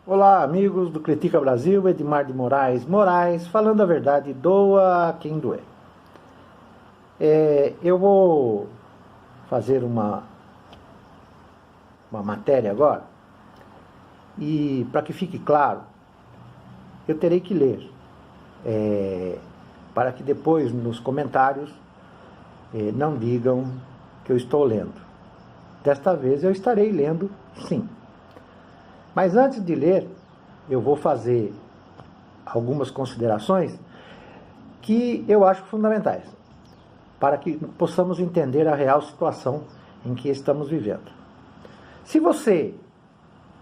Olá, amigos do Critica Brasil, Edmar de Moraes, falando a verdade, doa a quem doer. Eu vou fazer uma matéria agora, e para que fique claro, eu terei que ler, para que depois nos comentários não digam que eu estou lendo. Desta vez eu estarei lendo, sim. Mas antes de ler, eu vou fazer algumas considerações que eu acho fundamentais, para que possamos entender a real situação em que estamos vivendo. Se você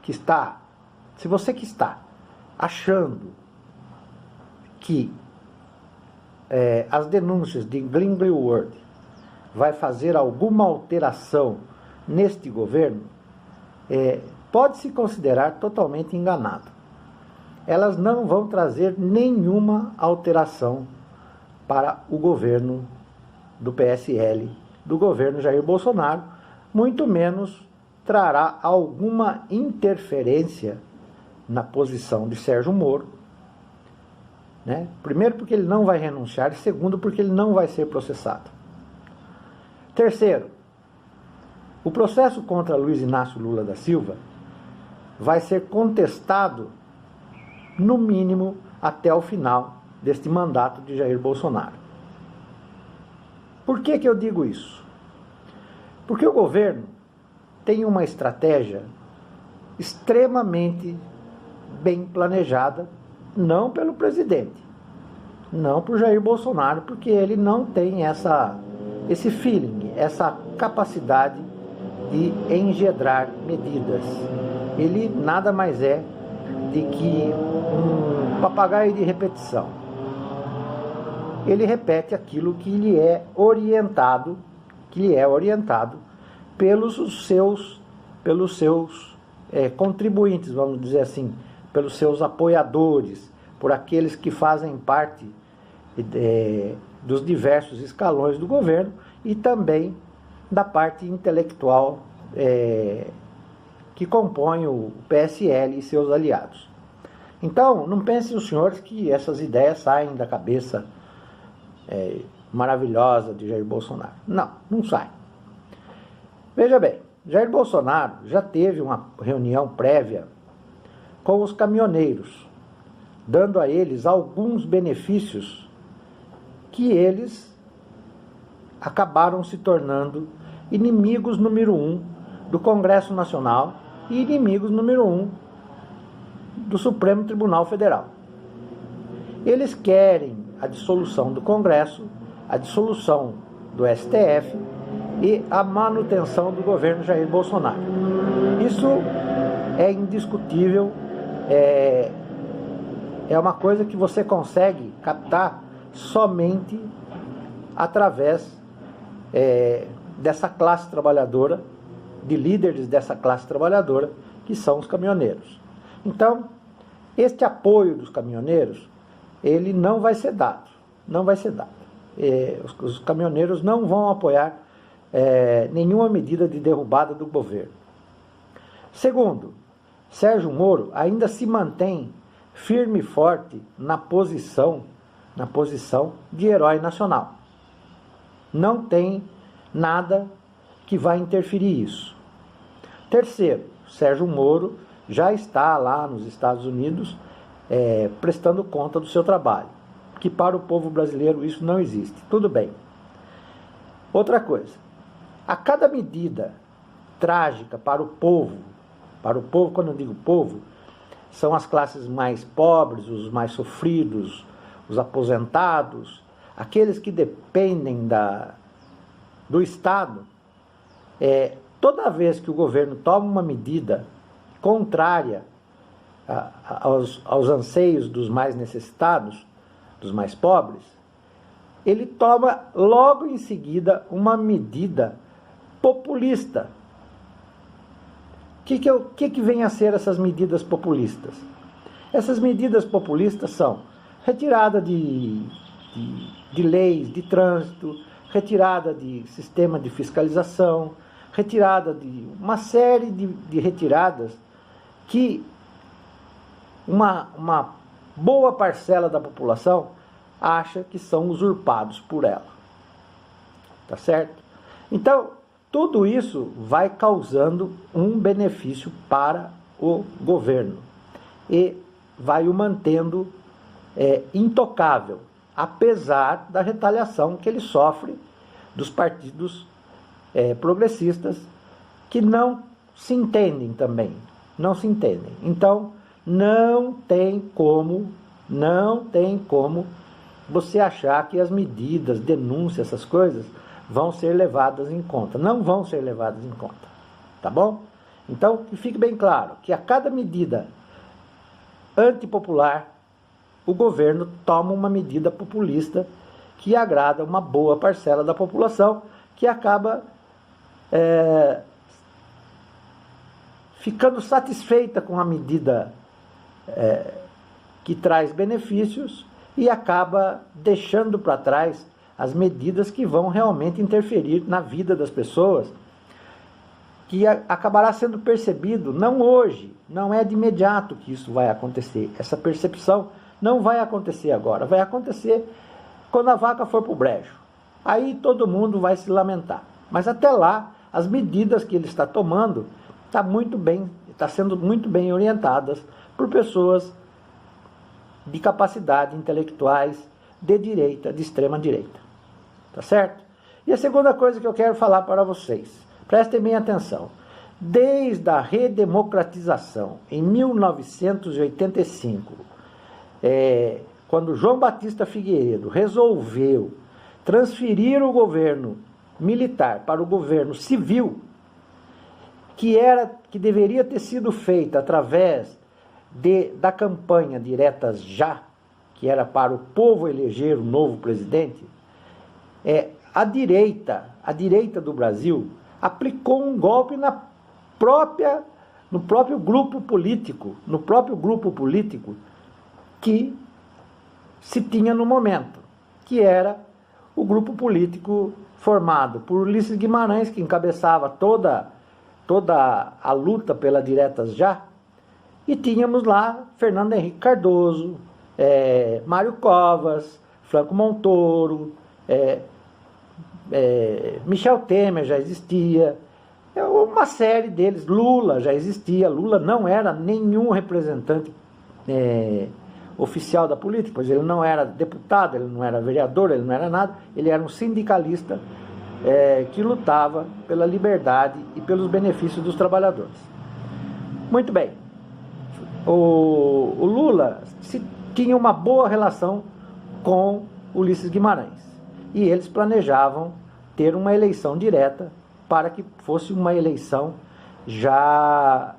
que está achando que as denúncias de Glenn Greenwald vai fazer alguma alteração neste governo, pode se considerar totalmente enganado. Elas não vão trazer nenhuma alteração para o governo do PSL, do governo Jair Bolsonaro, muito menos trará alguma interferência na posição de Sérgio Moro, né? Primeiro, porque ele não vai renunciar, e segundo, porque ele não vai ser processado. Terceiro, o processo contra Luiz Inácio Lula da Silva vai ser contestado, no mínimo, até o final deste mandato de Jair Bolsonaro. Por que eu digo isso? Porque o governo tem uma estratégia extremamente bem planejada, não pelo presidente, não por Jair Bolsonaro, porque ele não tem esse feeling, essa capacidade de engendrar medidas. Ele nada mais é de que um papagaio de repetição. Ele repete aquilo que lhe é orientado, pelos seus contribuintes, vamos dizer assim, pelos seus apoiadores, por aqueles que fazem parte dos diversos escalões do governo e também da parte intelectual que compõe o PSL e seus aliados. Então, não pensem os senhores que essas ideias saem da cabeça maravilhosa de Jair Bolsonaro. Não saem. Veja bem, Jair Bolsonaro já teve uma reunião prévia com os caminhoneiros, dando a eles alguns benefícios que eles acabaram se tornando inimigos número 1 do Congresso Nacional e inimigos número 1 do Supremo Tribunal Federal. Eles querem a dissolução do Congresso, a dissolução do STF e a manutenção do governo Jair Bolsonaro. Isso é indiscutível, é uma coisa que você consegue captar somente através dessa classe trabalhadora, de líderes dessa classe trabalhadora, que são os caminhoneiros. Então, este apoio dos caminhoneiros, ele não vai ser dado. Os caminhoneiros não vão apoiar nenhuma medida de derrubada do governo. Segundo, Sérgio Moro ainda se mantém firme e forte na posição de herói nacional. Não tem nada que vai interferir isso. Terceiro, Sérgio Moro já está lá nos Estados Unidos prestando conta do seu trabalho, que para o povo brasileiro isso não existe. Tudo bem. Outra coisa, a cada medida trágica para o povo, quando eu digo povo, são as classes mais pobres, os mais sofridos, os aposentados, aqueles que dependem do Estado. Toda vez que o governo toma uma medida contrária aos anseios dos mais necessitados, dos mais pobres, ele toma logo em seguida uma medida populista. O que vem a ser essas medidas populistas? Essas medidas populistas são retirada de leis de trânsito, retirada de sistema de fiscalização, retirada de uma série de retiradas que uma boa parcela da população acha que são usurpados por ela. Tá certo? Então, tudo isso vai causando um benefício para o governo e vai o mantendo intocável, apesar da retaliação que ele sofre dos partidos progressistas, que não se entendem também, não se entendem. Então, não tem como você achar que as medidas, denúncias, essas coisas, vão ser levadas em conta. Não vão ser levadas em conta, tá bom? Então, que fique bem claro que a cada medida antipopular, o governo toma uma medida populista que agrada uma boa parcela da população, que acaba ficando satisfeita com a medida que traz benefícios e acaba deixando para trás as medidas que vão realmente interferir na vida das pessoas, que acabará sendo percebido, não hoje, não é de imediato que isso vai acontecer. Essa percepção não vai acontecer agora, vai acontecer quando a vaca for para o brejo. Aí todo mundo vai se lamentar. Mas até lá, as medidas que ele está tomando está sendo muito bem orientadas por pessoas de capacidade, intelectuais, de direita, de extrema direita. Tá certo? E a segunda coisa que eu quero falar para vocês, prestem bem atenção. Desde a redemocratização, em 1985, quando João Batista Figueiredo resolveu transferir o governo militar para o governo civil, que deveria ter sido feita através da campanha Diretas Já, que era para o povo eleger o novo presidente, a direita do Brasil aplicou um golpe no próprio grupo político que se tinha no momento, que era o grupo político formado por Ulisses Guimarães, que encabeçava toda a luta pela Diretas Já, e tínhamos lá Fernando Henrique Cardoso, Mário Covas, Franco Montoro, Michel Temer já existia, uma série deles, Lula já existia. Lula não era nenhum representante oficial da política, pois ele não era deputado, ele não era vereador, ele não era nada, ele era um sindicalista que lutava pela liberdade e pelos benefícios dos trabalhadores. Muito bem, o Lula tinha uma boa relação com Ulisses Guimarães, e eles planejavam ter uma eleição direta para que fosse uma eleição já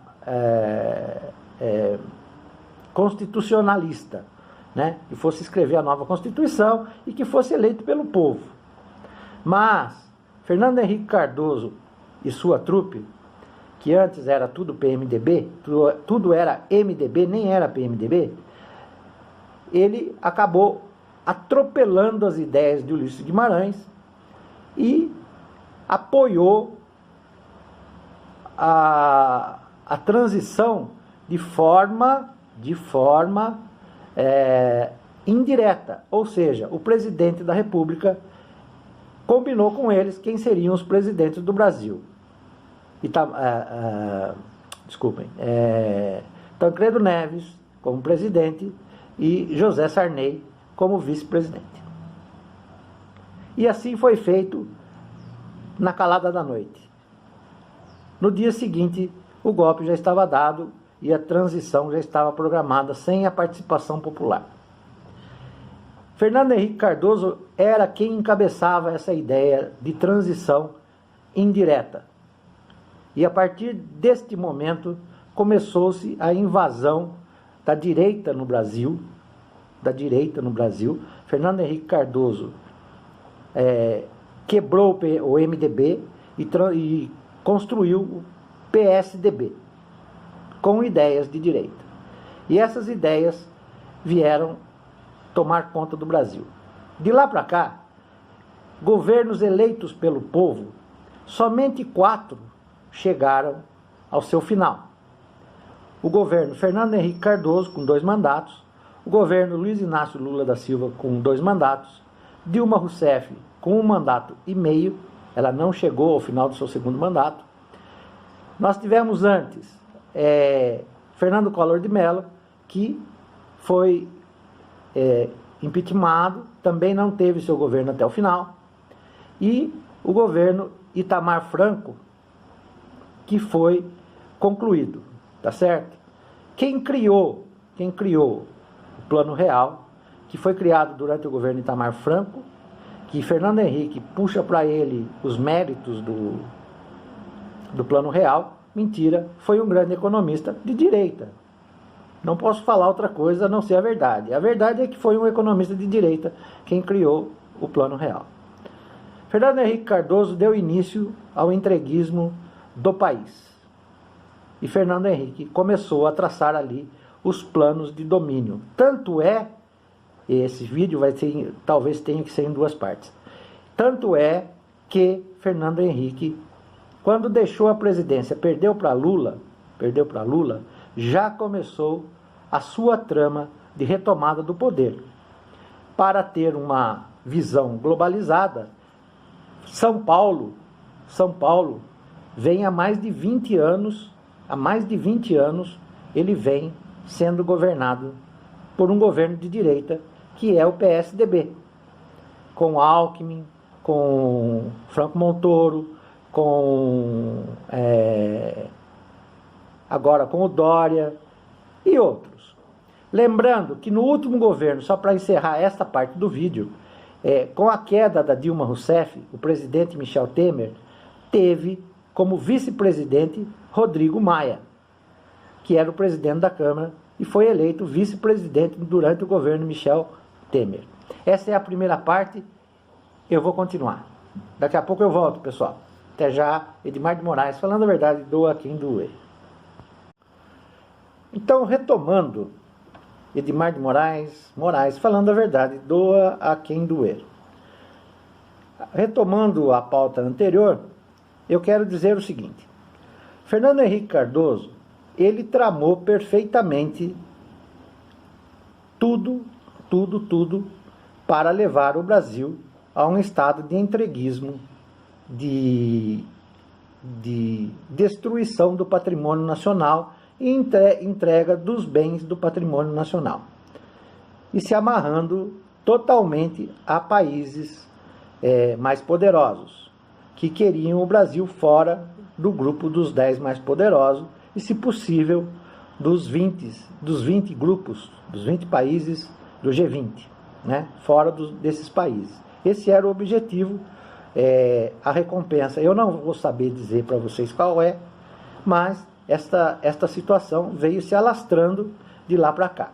constitucionalista, né? Que fosse escrever a nova Constituição e que fosse eleito pelo povo. Mas Fernando Henrique Cardoso e sua trupe, que antes era tudo PMDB, tudo era MDB, nem era PMDB, ele acabou atropelando as ideias de Ulisses Guimarães e apoiou a transição de forma indireta, ou seja, o presidente da República combinou com eles quem seriam os presidentes do Brasil. Tancredo Neves como presidente e José Sarney como vice-presidente. E assim foi feito na calada da noite. No dia seguinte, o golpe já estava dado e a transição já estava programada sem a participação popular. Fernando Henrique Cardoso era quem encabeçava essa ideia de transição indireta. E a partir deste momento começou-se a invasão da direita no Brasil. Fernando Henrique Cardoso quebrou o MDB e construiu o PSDB com ideias de direita. E essas ideias vieram tomar conta do Brasil. De lá para cá, governos eleitos pelo povo, somente 4 chegaram ao seu final. o governo Fernando Henrique Cardoso, com 2 mandatos, o governo Luiz Inácio Lula da Silva, com 2 mandatos, Dilma Rousseff, com 1 mandato e meio, ela não chegou ao final do seu 2º mandato. Nós tivemos antes Fernando Collor de Mello, que foi impeachmentado, também não teve seu governo até o final, e o governo Itamar Franco, que foi concluído, tá certo? Quem criou o Plano Real, que foi criado durante o governo Itamar Franco, que Fernando Henrique puxa para ele os méritos do Plano Real, mentira, foi um grande economista de direita. Não posso falar outra coisa a não ser a verdade. A verdade é que foi um economista de direita quem criou o Plano Real. Fernando Henrique Cardoso deu início ao entreguismo do país. E Fernando Henrique começou a traçar ali os planos de domínio. Tanto é, esse vídeo talvez tenha que ser em 2 partes. Tanto é que Fernando Henrique, quando deixou a presidência, perdeu para Lula, já começou a sua trama de retomada do poder. Para ter uma visão globalizada, São Paulo vem há mais de 20 anos, ele vem sendo governado por um governo de direita, que é o PSDB, com Alckmin, com Franco Montoro, agora com o Dória e outros. Lembrando que no último governo, só para encerrar esta parte do vídeo, com a queda da Dilma Rousseff, o presidente Michel Temer teve como vice-presidente Rodrigo Maia, que era o presidente da Câmara e foi eleito vice-presidente durante o governo Michel Temer. Essa é a primeira parte, eu vou continuar. Daqui a pouco eu volto, pessoal. Até já, Edmar de Moraes, falando a verdade, doa quem doer. Então, retomando, Edmar de Moraes, falando a verdade, doa a quem doer. Retomando a pauta anterior, eu quero dizer o seguinte: Fernando Henrique Cardoso, ele tramou perfeitamente tudo para levar o Brasil a um estado de entreguismo, de destruição do patrimônio nacional e entrega dos bens do patrimônio nacional. E se amarrando totalmente a países mais poderosos, que queriam o Brasil fora do grupo dos 10 mais poderosos e, se possível, dos 20 grupos, dos 20 países do G20, né? Fora desses países. Esse era o objetivo, a recompensa. Eu não vou saber dizer para vocês qual é, mas esta situação veio se alastrando de lá para cá.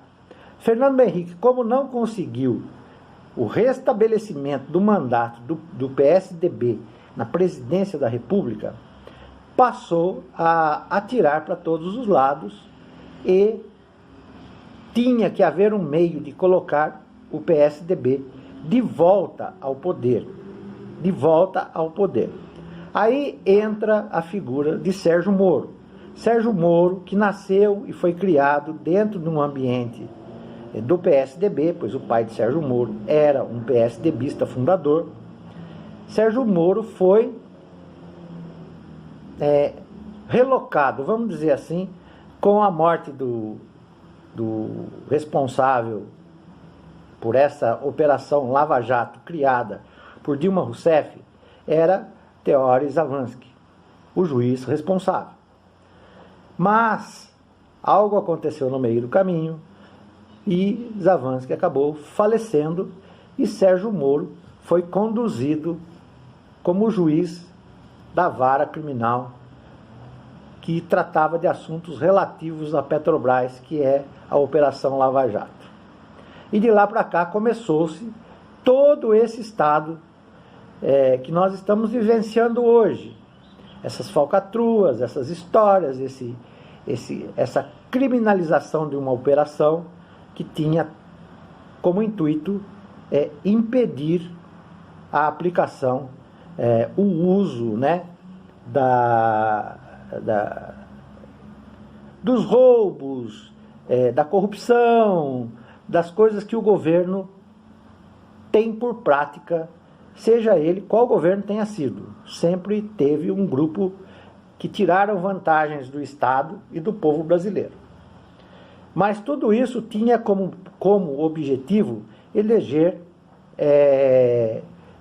Fernando Henrique, como não conseguiu o restabelecimento do mandato do PSDB na presidência da República, passou a atirar para todos os lados e tinha que haver um meio de colocar o PSDB de volta ao poder. Aí entra a figura de Sérgio Moro. Sérgio Moro, que nasceu e foi criado dentro de um ambiente do PSDB, pois o pai de Sérgio Moro era um PSDBista fundador. Sérgio Moro foi relocado, vamos dizer assim, com a morte do responsável por essa operação Lava Jato criada por Dilma Rousseff, era Teófilo Zavascki, o juiz responsável. Mas algo aconteceu no meio do caminho e Zavascki acabou falecendo e Sérgio Moro foi conduzido como juiz da vara criminal que tratava de assuntos relativos à Petrobras, que é a Operação Lava Jato. E de lá para cá começou-se todo esse estado que nós estamos vivenciando hoje. Essas falcatruas, essas histórias, essa criminalização de uma operação que tinha como intuito impedir a aplicação, o uso, né, dos roubos, da corrupção, das coisas que o governo tem por prática, seja ele qual governo tenha sido. Sempre teve um grupo que tiraram vantagens do Estado e do povo brasileiro. Mas tudo isso tinha como objetivo eleger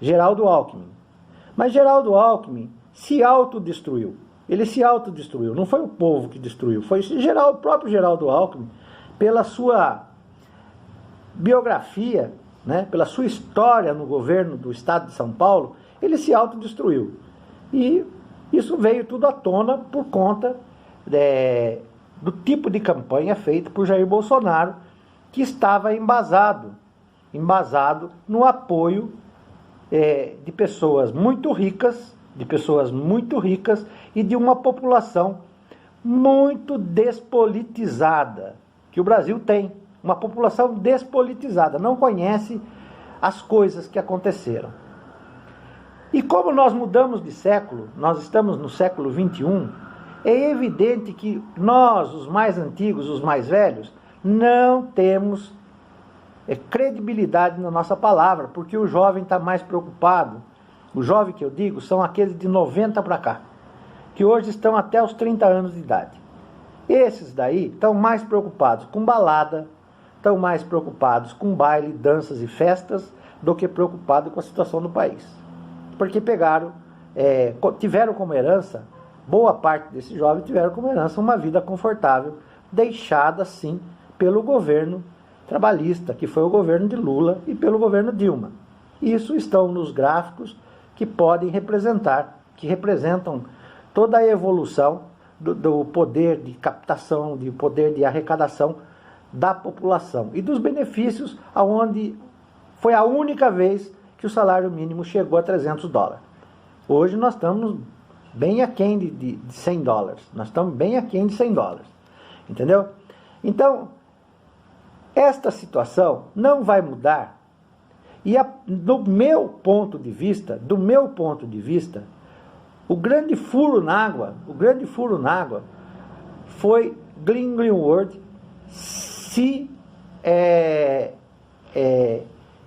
Geraldo Alckmin. Mas Geraldo Alckmin se autodestruiu. Ele se autodestruiu. Não foi o povo que destruiu, foi o próprio Geraldo Alckmin, pela sua biografia, né, pela sua história no governo do estado de São Paulo, ele se autodestruiu. E isso veio tudo à tona por conta do tipo de campanha feita por Jair Bolsonaro, que estava embasado no apoio de pessoas muito ricas, e de uma população muito despolitizada, que o Brasil tem. Uma população despolitizada, não conhece as coisas que aconteceram. E como nós mudamos de século, nós estamos no século XXI, é evidente que nós, os mais antigos, os mais velhos, não temos credibilidade na nossa palavra, porque o jovem está mais preocupado. O jovem que eu digo são aqueles de 90 para cá, que hoje estão até os 30 anos de idade. Esses daí estão mais preocupados com balada, estão mais preocupados com baile, danças e festas, do que preocupados com a situação do país. Porque tiveram como herança, boa parte desses jovens tiveram como herança uma vida confortável, deixada sim pelo governo trabalhista, que foi o governo de Lula, e pelo governo Dilma. Isso estão nos gráficos que representam toda a evolução do poder de captação, do poder de arrecadação da população e dos benefícios, aonde foi a única vez que o salário mínimo chegou a $300. Hoje nós estamos bem aquém de $100. Nós estamos bem aquém de $100. Entendeu? Então, esta situação não vai mudar. E do meu ponto de vista, o grande furo na água foi Glenn Greenwald se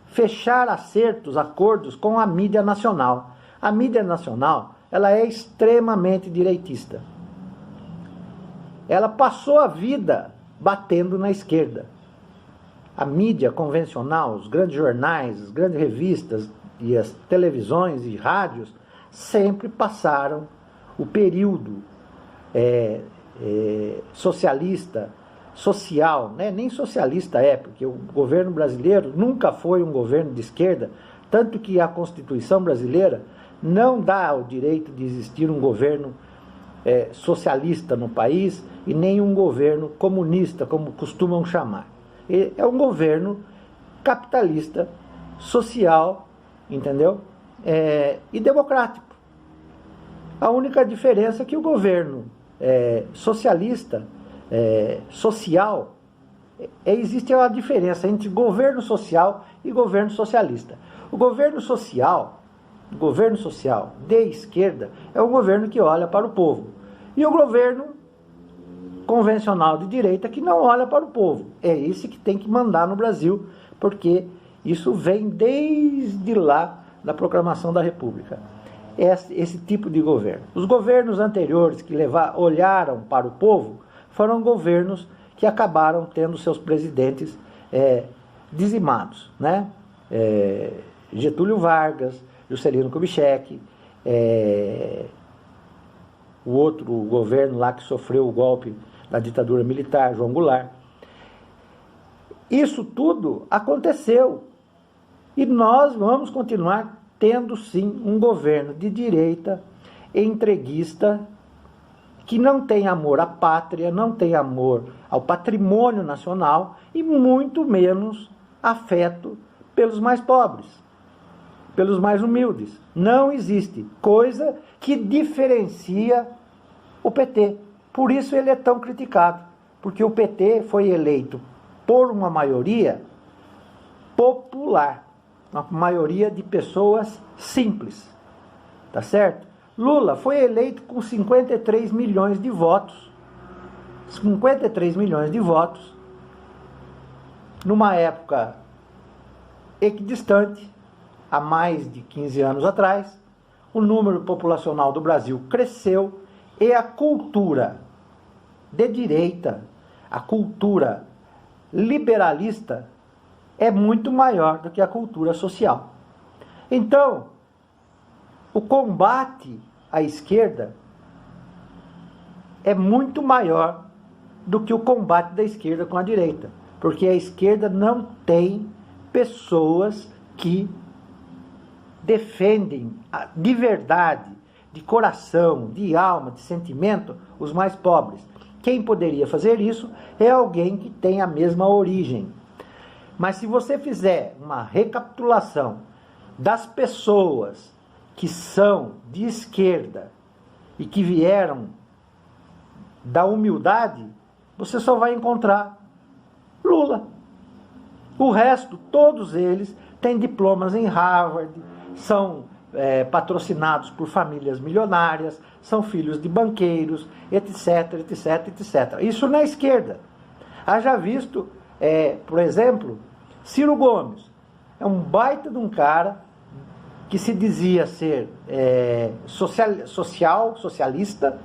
fechar acordos com a mídia nacional. A mídia nacional, ela é extremamente direitista. Ela passou a vida batendo na esquerda. A mídia convencional, os grandes jornais, as grandes revistas e as televisões e rádios sempre passaram o período social, né? Nem socialista porque o governo brasileiro nunca foi um governo de esquerda, tanto que a Constituição brasileira não dá o direito de existir um governo socialista no país e nem um governo comunista, como costumam chamar. É um governo capitalista, social, entendeu? E democrático. A única diferença é que o governo socialista, social, existe uma diferença entre governo social e governo socialista. O governo social de esquerda é um governo que olha para o povo. E o governo convencional de direita que não olha para o povo. É esse que tem que mandar no Brasil, porque isso vem desde lá da proclamação da República. Esse tipo de governo. Os governos anteriores que olharam para o povo foram governos que acabaram tendo seus presidentes dizimados, né? Getúlio Vargas, Juscelino Kubitschek, o outro governo lá que sofreu o golpe da ditadura militar, João Goulart. Isso tudo aconteceu. E nós vamos continuar tendo sim um governo de direita, entreguista, que não tem amor à pátria, não tem amor ao patrimônio nacional e muito menos afeto pelos mais pobres, pelos mais humildes. Não existe coisa que diferencia o PT. Por isso ele é tão criticado, porque o PT foi eleito por uma maioria popular, uma maioria de pessoas simples, tá certo? Lula foi eleito com 53 milhões de votos. 53 milhões de votos, numa época equidistante, há mais de 15 anos atrás, o número populacional do Brasil cresceu e a cultura de direita, a cultura liberalista, é muito maior do que a cultura social. Então, o combate à esquerda é muito maior do que o combate da esquerda com a direita, porque a esquerda não tem pessoas que defendem de verdade, de coração, de alma, de sentimento, os mais pobres. Quem poderia fazer isso é alguém que tem a mesma origem. Mas se você fizer uma recapitulação das pessoas que são de esquerda e que vieram da humildade, você só vai encontrar Lula. O resto, todos eles têm diplomas em Harvard, são patrocinados por famílias milionárias, são filhos de banqueiros, etc, etc, etc. Isso na esquerda. Haja visto, por exemplo, Ciro Gomes. É um baita de um cara que se dizia ser socialista,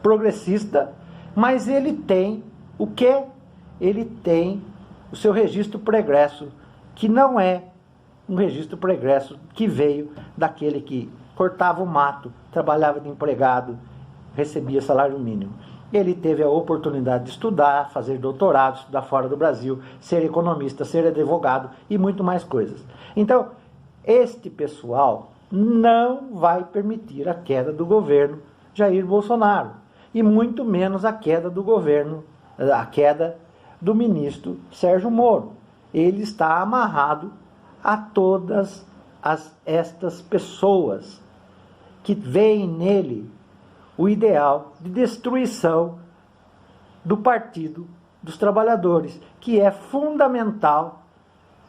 progressista, mas ele tem o quê? Ele tem o seu registro pregresso, que não é um registro pregresso que veio daquele que cortava o mato, trabalhava de empregado, recebia salário mínimo. Ele teve a oportunidade de estudar, fazer doutorado, estudar fora do Brasil, ser economista, ser advogado e muito mais coisas. Então, este pessoal não vai permitir a queda do governo Jair Bolsonaro, e muito menos a queda do governo, a queda do ministro Sérgio Moro. Ele está amarrado a todas estas pessoas que veem nele o ideal de destruição do Partido dos Trabalhadores, que é fundamental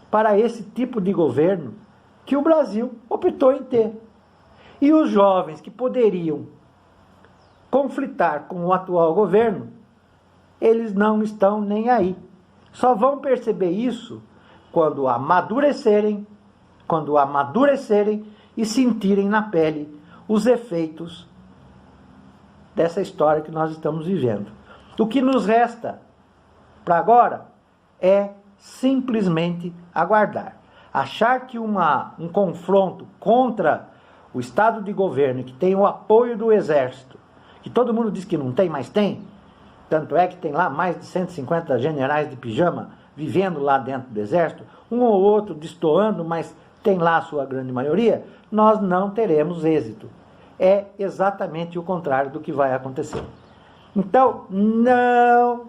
para esse tipo de governo que o Brasil optou em ter. E os jovens que poderiam conflitar com o atual governo, eles não estão nem aí. Só vão perceber isso quando amadurecerem e sentirem na pele os efeitos dessa história que nós estamos vivendo. O que nos resta para agora é simplesmente aguardar. Achar que um confronto contra o Estado de governo, que tem o apoio do Exército, que todo mundo diz que não tem, mas tem, tanto é que tem lá mais de 150 generais de pijama vivendo lá dentro do Exército, um ou outro destoando, mas tem lá a sua grande maioria, nós não teremos êxito. É exatamente o contrário do que vai acontecer. Então, não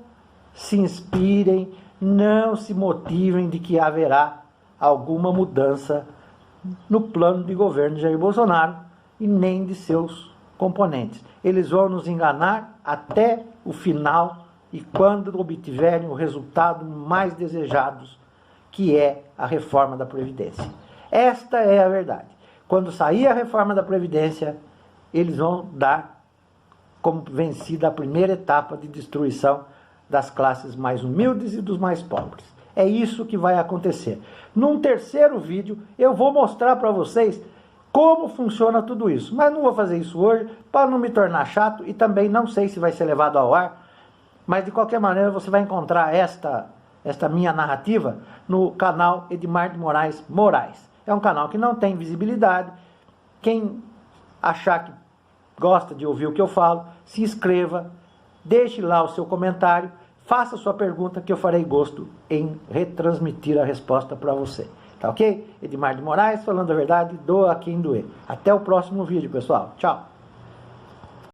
se inspirem, não se motivem de que haverá alguma mudança no plano de governo de Jair Bolsonaro e nem de seus componentes. Eles vão nos enganar até o final e quando obtiverem o resultado mais desejado, que é a reforma da Previdência. Esta é a verdade. Quando sair a reforma da Previdência, eles vão dar como vencida a primeira etapa de destruição das classes mais humildes e dos mais pobres. É isso que vai acontecer. Num terceiro vídeo, eu vou mostrar para vocês como funciona tudo isso. Mas não vou fazer isso hoje, para não me tornar chato, e também não sei se vai ser levado ao ar, mas de qualquer maneira você vai encontrar esta minha narrativa no canal Edmar de Moraes Moraes. É um canal que não tem visibilidade. Quem achar que gosta de ouvir o que eu falo, se inscreva, deixe lá o seu comentário, faça sua pergunta que eu farei gosto em retransmitir a resposta para você. Tá ok? Edmar de Moraes, falando a verdade, doa a quem doer. Até o próximo vídeo, pessoal. Tchau!